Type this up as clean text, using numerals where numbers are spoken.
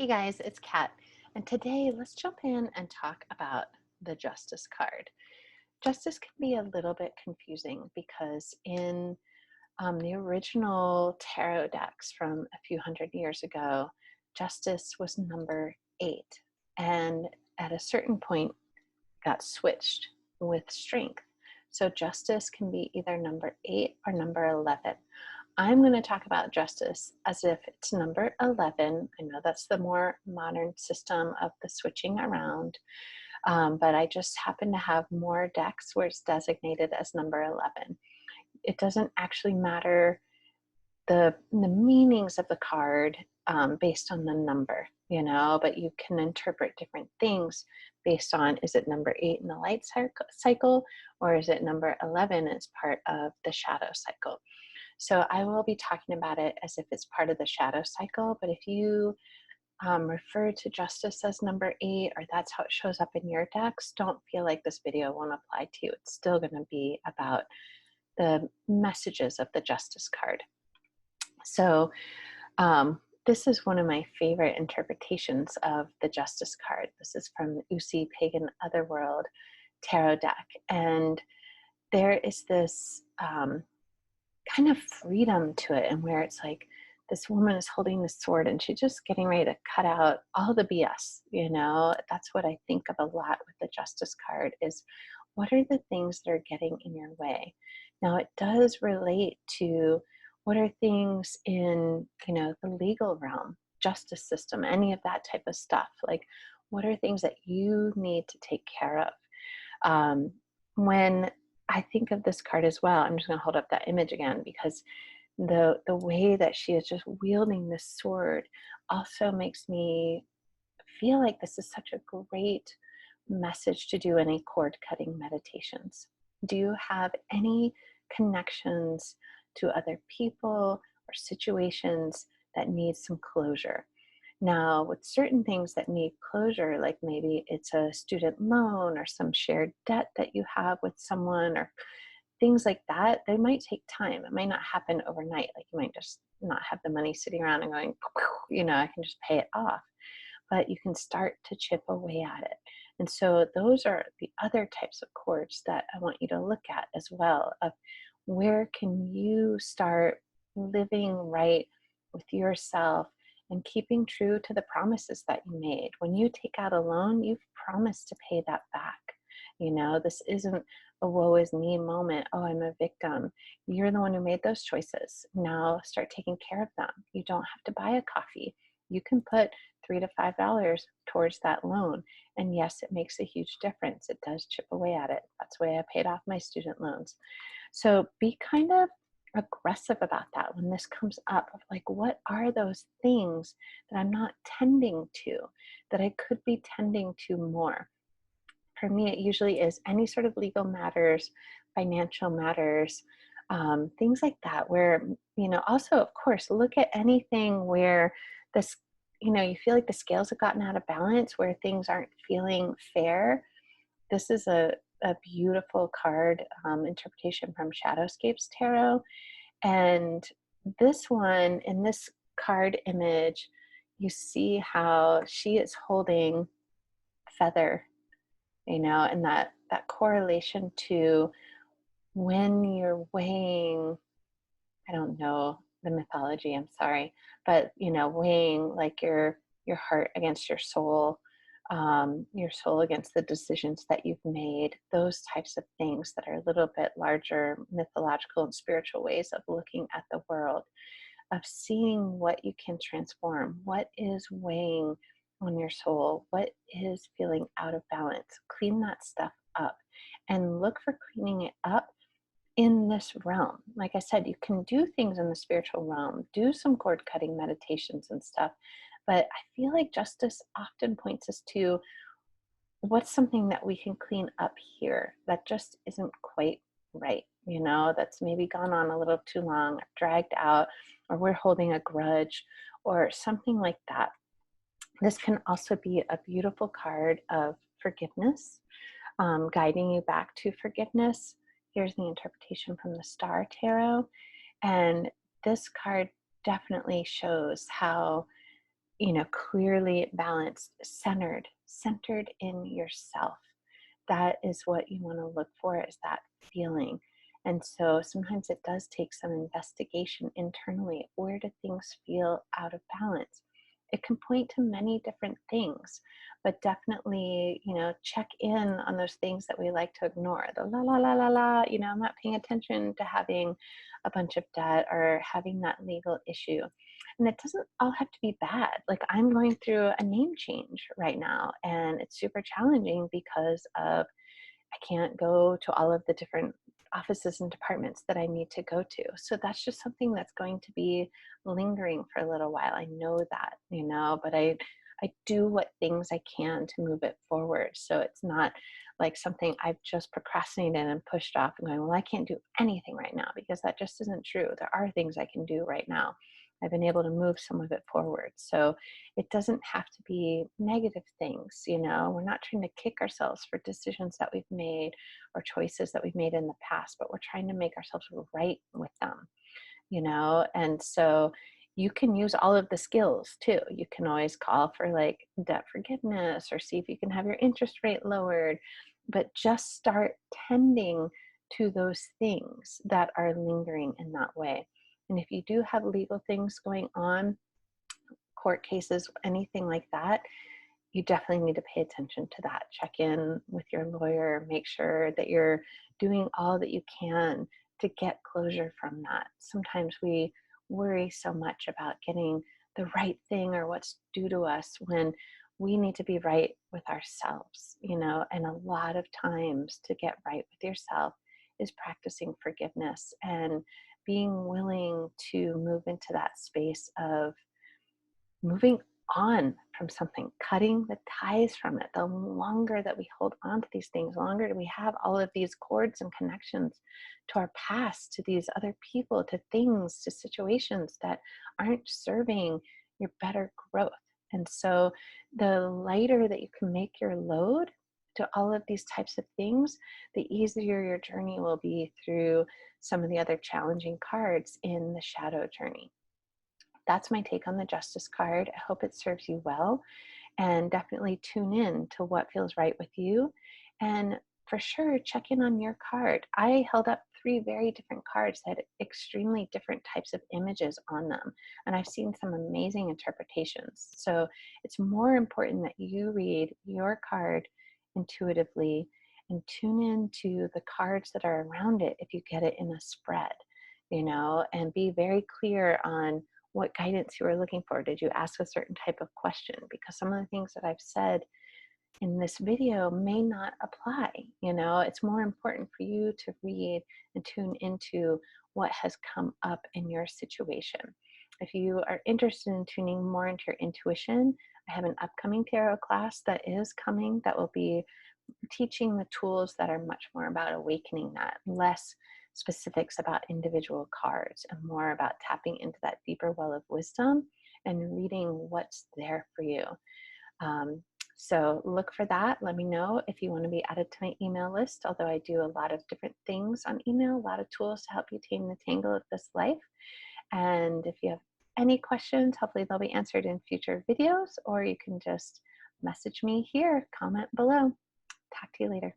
Hey guys, it's Kat, and today let's jump in and talk about the Justice card. Justice can be a little bit confusing because in the original tarot decks from a few hundred years ago, Justice was number 8, and at a certain point got switched with Strength. So Justice can be either number 8 or number 11. I'm going to talk about Justice as if it's number 11. I know that's the more modern system of the switching around, but I just happen to have more decks where it's designated as number 11. It doesn't actually matter the meanings of the card based on the number, but you can interpret different things based on, is it number 8 in the light cycle, or is it number 11 as part of the shadow cycle? So I will be talking about it as if it's part of the shadow cycle, but if you refer to Justice as number 8, or that's how it shows up in your decks, don't feel like this video won't apply to you. It's still going to be about the messages of the Justice card. So this is one of my favorite interpretations of the Justice card. This is from the Usi Pagan Otherworld tarot deck. And there is this kind of freedom to it, and where it's like this woman is holding the sword and she's just getting ready to cut out all the BS. That's what I think of a lot with the Justice card, is what are the things that are getting in your way. Now it does relate to what are things in the legal realm, justice system, any of that type of stuff. Like, what are things that you need to take care of? When I think of this card as well, I'm just going to hold up that image again, because the way that she is just wielding this sword also makes me feel like this is such a great message to do any cord cutting meditations. Do you have any connections to other people or situations that need some closure? Now, with certain things that need closure, like maybe it's a student loan or some shared debt that you have with someone, or things like that, they might take time. It might not happen overnight. Like, you might just not have the money sitting around and going, I can just pay it off. But you can start to chip away at it. And so those are the other types of cords that I want you to look at as well, of where can you start living right with yourself and keeping true to the promises that you made. When you take out a loan, you've promised to pay that back. This isn't a woe is me moment. Oh, I'm a victim. You're the one who made those choices. Now start taking care of them. You don't have to buy a coffee. You can put $3 to $5 towards that loan. And yes, it makes a huge difference. It does chip away at it. That's the way I paid off my student loans. So be kind of aggressive about that when this comes up, of like, what are those things that I'm not tending to, that I could be tending to more? For me, it usually is any sort of legal matters, financial matters, things like that, where, also, of course, look at anything where this, you feel like the scales have gotten out of balance, where things aren't feeling fair. This is a beautiful card interpretation from Shadowscapes Tarot. And this one, in this card image, you see how she is holding feather, and that correlation to when you're weighing, I don't know the mythology, I'm sorry, but weighing like your heart against your soul against the decisions that you've made, those types of things that are a little bit larger mythological and spiritual ways of looking at the world, of seeing what you can transform, what is weighing on your soul, what is feeling out of balance. Clean that stuff up and look for cleaning it up in this realm. Like I said, you can do things in the spiritual realm, do some cord cutting meditations and stuff, but I feel like Justice often points us to what's something that we can clean up here that just isn't quite right, that's maybe gone on a little too long, dragged out, or we're holding a grudge or something like that. This can also be a beautiful card of forgiveness, guiding you back to forgiveness. Here's the interpretation from the Star Tarot. And this card definitely shows how clearly balanced, centered in yourself. That is what you want to look for, is that feeling. And so sometimes it does take some investigation internally. Where do things feel out of balance? It can point to many different things, but definitely, check in on those things that we like to ignore. The la la la la la, I'm not paying attention to having a bunch of debt or having that legal issue. And it doesn't all have to be bad. Like, I'm going through a name change right now, and it's super challenging because of I can't go to all of the different offices and departments that I need to go to. So that's just something that's going to be lingering for a little while. I know that, but I do what things I can to move it forward. So it's not like something I've just procrastinated and pushed off and going, well, I can't do anything right now, because that just isn't true. There are things I can do right now. I've been able to move some of it forward. So it doesn't have to be negative things. We're not trying to kick ourselves for decisions that we've made or choices that we've made in the past, but we're trying to make ourselves right with them. And so you can use all of the skills too. You can always call for like debt forgiveness, or see if you can have your interest rate lowered, but just start tending to those things that are lingering in that way. And if you do have legal things going on, court cases, anything like that, you definitely need to pay attention to that. Check in with your lawyer, make sure that you're doing all that you can to get closure from that. Sometimes we worry so much about getting the right thing or what's due to us, when we need to be right with ourselves, and a lot of times to get right with yourself is practicing forgiveness and being willing to move into that space of moving on from something, cutting the ties from it. The longer that we hold on to these things, the longer do we have all of these cords and connections to our past, to these other people, to things, to situations that aren't serving your better growth. And so the lighter that you can make your load to all of these types of things, the easier your journey will be through some of the other challenging cards in the shadow journey. That's my take on the Justice card. I hope it serves you well, and definitely tune in to what feels right with you. And for sure, check in on your card. I held up 3 very different cards that had extremely different types of images on them, and I've seen some amazing interpretations. So it's more important that you read your card intuitively and tune in to the cards that are around it if you get it in a spread, and be very clear on what guidance you were looking for. Did you ask a certain type of question? Because some of the things that I've said in this video may not apply. It's more important for you to read and tune into what has come up in your situation. If you are interested in tuning more into your intuition, I have an upcoming tarot class that is coming that will be teaching the tools that are much more about awakening that, less specifics about individual cards and more about tapping into that deeper well of wisdom and reading what's there for you. Um, so look for that. Let me know if you want to be added to my email list, although I do a lot of different things on email, a lot of tools to help you tame the tangle of this life. And if you have any questions, hopefully they'll be answered in future videos, or you can just message me here, comment below. Talk to you later.